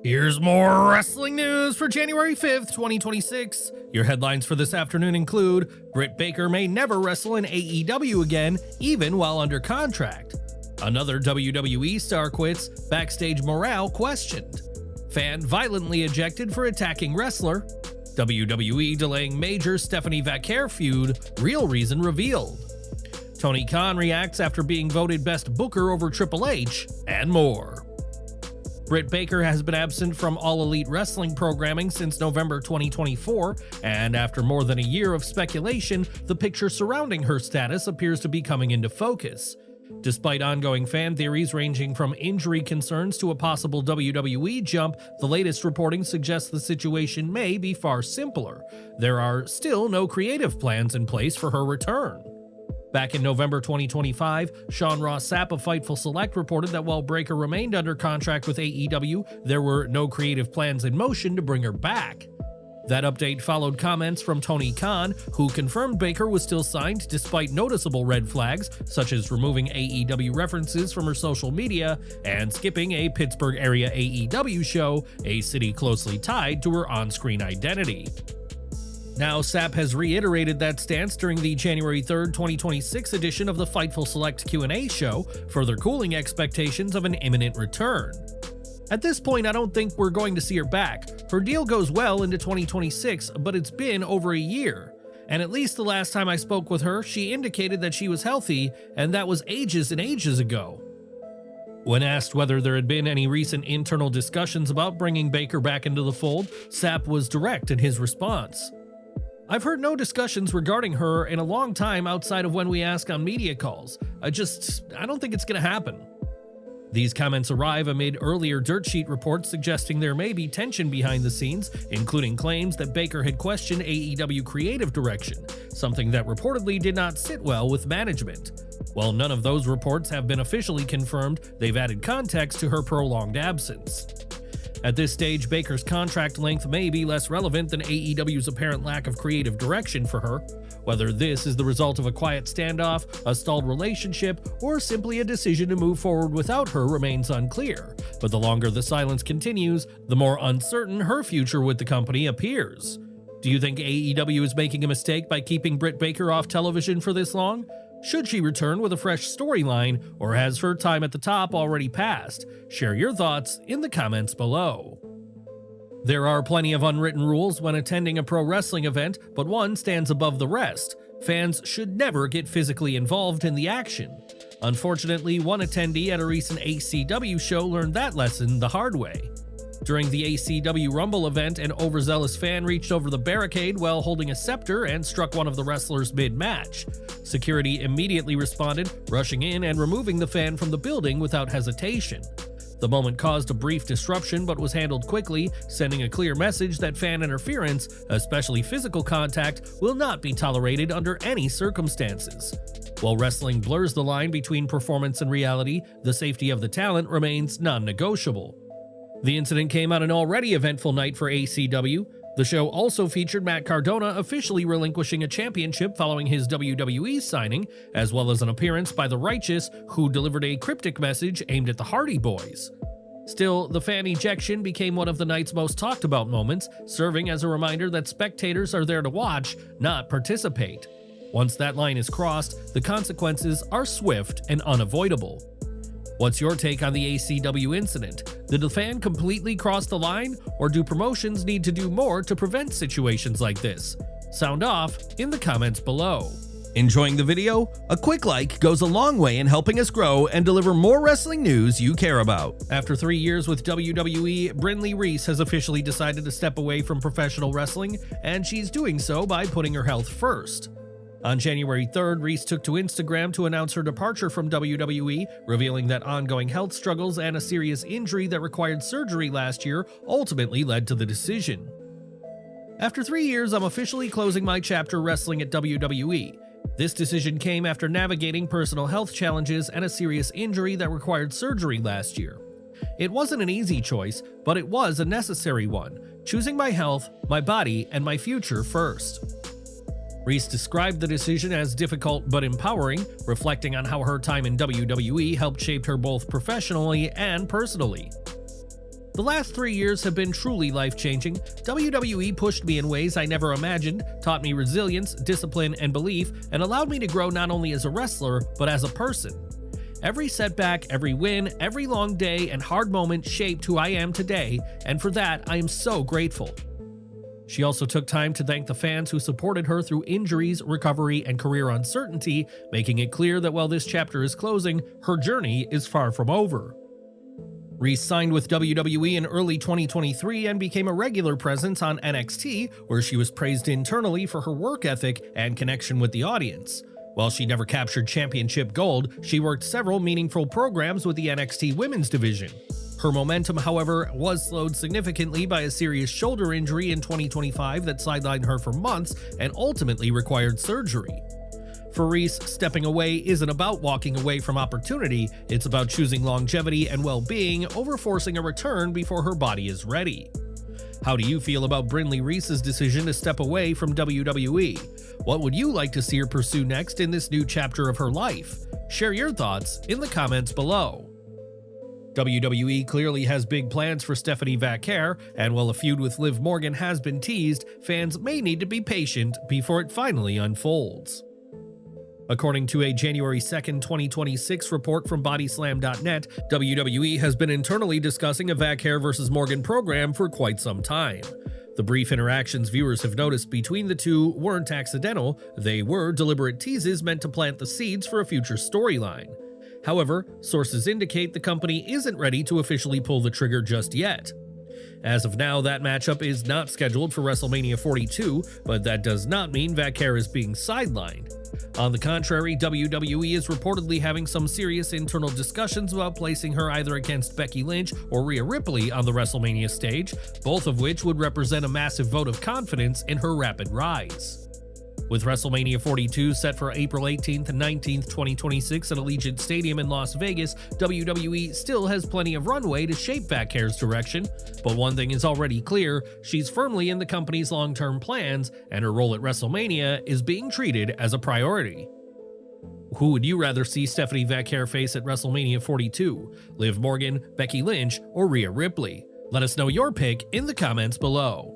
Here's more wrestling news for January 5th, 2026. Your headlines for this afternoon include Britt Baker may never wrestle in AEW again, even while under contract. Another WWE star quits, backstage morale questioned. Fan violently ejected for attacking wrestler. WWE delaying major Stephanie Vaquer feud, real reason revealed. Tony Khan reacts after being voted best booker over Triple H, and more. Britt Baker has been absent from All Elite Wrestling programming since November 2024, and after more than a year of speculation, the picture surrounding her status appears to be coming into focus. Despite ongoing fan theories ranging from injury concerns to a possible WWE jump, the latest reporting suggests the situation may be far simpler. There are still no creative plans in place for her return. Back in November 2025, Sean Ross Sapp of Fightful Select reported that while Baker remained under contract with AEW, there were no creative plans in motion to bring her back. That update followed comments from Tony Khan, who confirmed Baker was still signed despite noticeable red flags, such as removing AEW references from her social media and skipping a Pittsburgh-area AEW show, a city closely tied to her on-screen identity. Now, Sapp has reiterated that stance during the January 3rd, 2026 edition of the Fightful Select Q&A show, further cooling expectations of an imminent return. At this point, I don't think we're going to see her back. Her deal goes well into 2026, but it's been over a year. And at least the last time I spoke with her, she indicated that she was healthy, and that was ages and ages ago. When asked whether there had been any recent internal discussions about bringing Baker back into the fold, Sapp was direct in his response. I've heard no discussions regarding her in a long time outside of when we ask on media calls. I don't think it's going to happen. These comments arrive amid earlier dirt sheet reports suggesting there may be tension behind the scenes, including claims that Baker had questioned AEW creative direction, something that reportedly did not sit well with management. While none of those reports have been officially confirmed, they've added context to her prolonged absence. At this stage, Baker's contract length may be less relevant than AEW's apparent lack of creative direction for her. Whether this is the result of a quiet standoff, a stalled relationship, or simply a decision to move forward without her remains unclear. But the longer the silence continues, the more uncertain her future with the company appears. Do you think AEW is making a mistake by keeping Britt Baker off television for this long? Should she return with a fresh storyline, or has her time at the top already passed? Share your thoughts in the comments below. There are plenty of unwritten rules when attending a pro wrestling event, but one stands above the rest. Fans should never get physically involved in the action. Unfortunately, one attendee at a recent ACW show learned that lesson the hard way. During the ACW Rumble event, an overzealous fan reached over the barricade while holding a scepter and struck one of the wrestlers mid-match. Security immediately responded, rushing in and removing the fan from the building without hesitation. The moment caused a brief disruption but was handled quickly, sending a clear message that fan interference, especially physical contact, will not be tolerated under any circumstances. While wrestling blurs the line between performance and reality, the safety of the talent remains non-negotiable. The incident came on an already eventful night for ACW. The show also featured Matt Cardona officially relinquishing a championship following his WWE signing, as well as an appearance by The Righteous, who delivered a cryptic message aimed at the Hardy Boys. Still, the fan ejection became one of the night's most talked about moments, serving as a reminder that spectators are there to watch, not participate. Once that line is crossed, the consequences are swift and unavoidable. What's your take on the ACW incident? Did the fan completely cross the line, or do promotions need to do more to prevent situations like this? Sound off in the comments below. Enjoying the video? A quick like goes a long way in helping us grow and deliver more wrestling news you care about. After 3 years with WWE, Brinley Reece has officially decided to step away from professional wrestling, and she's doing so by putting her health first. On January 3rd, Reece took to Instagram to announce her departure from WWE, revealing that ongoing health struggles and a serious injury that required surgery last year ultimately led to the decision. After 3 years, I'm officially closing my chapter wrestling at WWE. This decision came after navigating personal health challenges and a serious injury that required surgery last year. It wasn't an easy choice, but it was a necessary one, choosing my health, my body, and my future first. Reece described the decision as difficult but empowering, reflecting on how her time in WWE helped shape her both professionally and personally. The last 3 years have been truly life-changing. WWE pushed me in ways I never imagined, taught me resilience, discipline, and belief, and allowed me to grow not only as a wrestler, but as a person. Every setback, every win, every long day, and hard moment shaped who I am today, and for that, I am so grateful. She also took time to thank the fans who supported her through injuries, recovery, and career uncertainty, making it clear that while this chapter is closing, her journey is far from over. Reece signed with WWE in early 2023 and became a regular presence on NXT, where she was praised internally for her work ethic and connection with the audience. While she never captured championship gold, she worked several meaningful programs with the NXT women's division. Her momentum, however, was slowed significantly by a serious shoulder injury in 2025 that sidelined her for months and ultimately required surgery. For Reece, stepping away isn't about walking away from opportunity, it's about choosing longevity and well-being over forcing a return before her body is ready. How do you feel about Brinley Reece's decision to step away from WWE? What would you like to see her pursue next in this new chapter of her life? Share your thoughts in the comments below. WWE clearly has big plans for Stephanie Vaquer, and while a feud with Liv Morgan has been teased, fans may need to be patient before it finally unfolds. According to a January 2, 2026 report from Bodyslam.net, WWE has been internally discussing a Vaquer vs. Morgan program for quite some time. The brief interactions viewers have noticed between the two weren't accidental, they were deliberate teases meant to plant the seeds for a future storyline. However, sources indicate the company isn't ready to officially pull the trigger just yet. As of now, that matchup is not scheduled for WrestleMania 42, but that does not mean Vaquer is being sidelined. On the contrary, WWE is reportedly having some serious internal discussions about placing her either against Becky Lynch or Rhea Ripley on the WrestleMania stage, both of which would represent a massive vote of confidence in her rapid rise. With WrestleMania 42 set for April 18th and 19th, 2026 at Allegiant Stadium in Las Vegas, WWE still has plenty of runway to shape Vaquer's direction, but one thing is already clear, she's firmly in the company's long-term plans, and her role at WrestleMania is being treated as a priority. Who would you rather see Stephanie Vaquer face at WrestleMania 42? Liv Morgan, Becky Lynch, or Rhea Ripley? Let us know your pick in the comments below.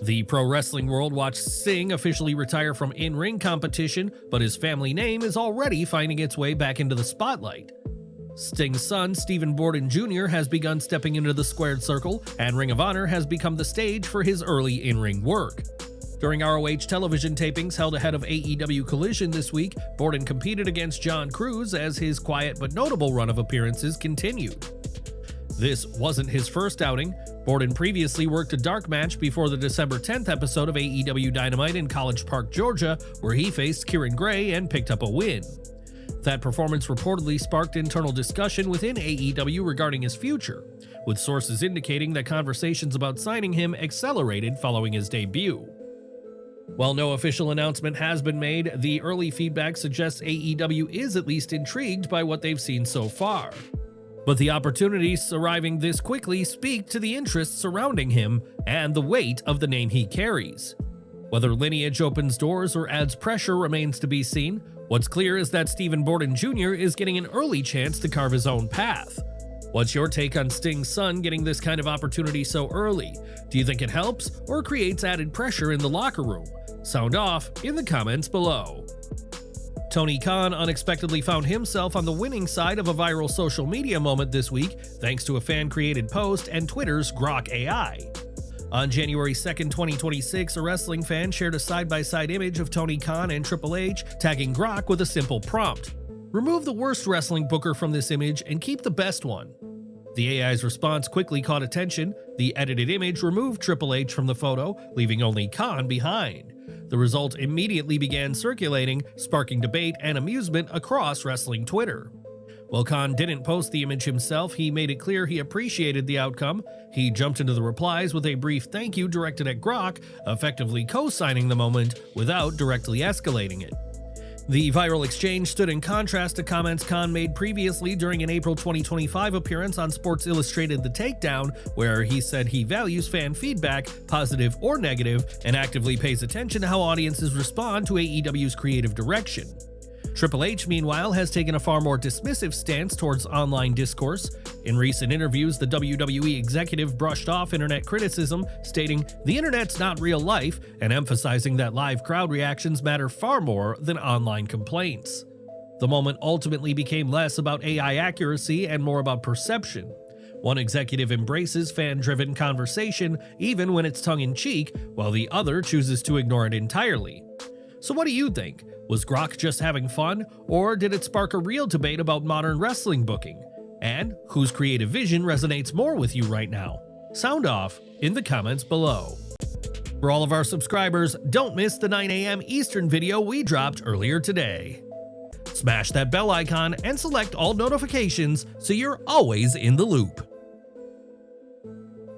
The pro wrestling world watched Sting officially retire from in-ring competition, but his family name is already finding its way back into the spotlight. Sting's son, Stephen Borden Jr., has begun stepping into the squared circle, and Ring of Honor has become the stage for his early in-ring work. During ROH television tapings held ahead of AEW Collision this week, Borden competed against John Cruz as his quiet but notable run of appearances continued. This wasn't his first outing. Borden previously worked a dark match before the December 10th episode of AEW Dynamite in College Park, Georgia, where he faced Kieran Gray and picked up a win. That performance reportedly sparked internal discussion within AEW regarding his future, with sources indicating that conversations about signing him accelerated following his debut. While no official announcement has been made, the early feedback suggests AEW is at least intrigued by what they've seen so far. But the opportunities arriving this quickly speak to the interest surrounding him and the weight of the name he carries. Whether lineage opens doors or adds pressure remains to be seen. What's clear is that Stephen Borden Jr. is getting an early chance to carve his own path. What's your take on Sting's son getting this kind of opportunity so early? Do you think it helps or creates added pressure in the locker room? Sound off in the comments below. Tony Khan unexpectedly found himself on the winning side of a viral social media moment this week thanks to a fan-created post and Twitter's Grok AI. On January 2, 2026, a wrestling fan shared a side-by-side image of Tony Khan and Triple H, tagging Grok with a simple prompt: "Remove the worst wrestling booker from this image and keep the best one." The AI's response quickly caught attention. The edited image removed Triple H from the photo, leaving only Khan behind. The result immediately began circulating, sparking debate and amusement across wrestling Twitter. While Khan didn't post the image himself, he made it clear he appreciated the outcome. He jumped into the replies with a brief thank you directed at Grok, effectively co-signing the moment without directly escalating it. The viral exchange stood in contrast to comments Khan made previously during an April 2025 appearance on Sports Illustrated The Takedown, where he said he values fan feedback, positive or negative, and actively pays attention to how audiences respond to AEW's creative direction. Triple H, meanwhile, has taken a far more dismissive stance towards online discourse. In recent interviews, the WWE executive brushed off internet criticism, stating, "The internet's not real life," and emphasizing that live crowd reactions matter far more than online complaints. The moment ultimately became less about AI accuracy and more about perception. One executive embraces fan-driven conversation even when it's tongue-in-cheek, while the other chooses to ignore it entirely. So what do you think? Was Grok just having fun, or did it spark a real debate about modern wrestling booking? And whose creative vision resonates more with you right now? Sound off in the comments below. For all of our subscribers, don't miss the 9 a.m. Eastern video we dropped earlier today. Smash that bell icon and select all notifications so you're always in the loop.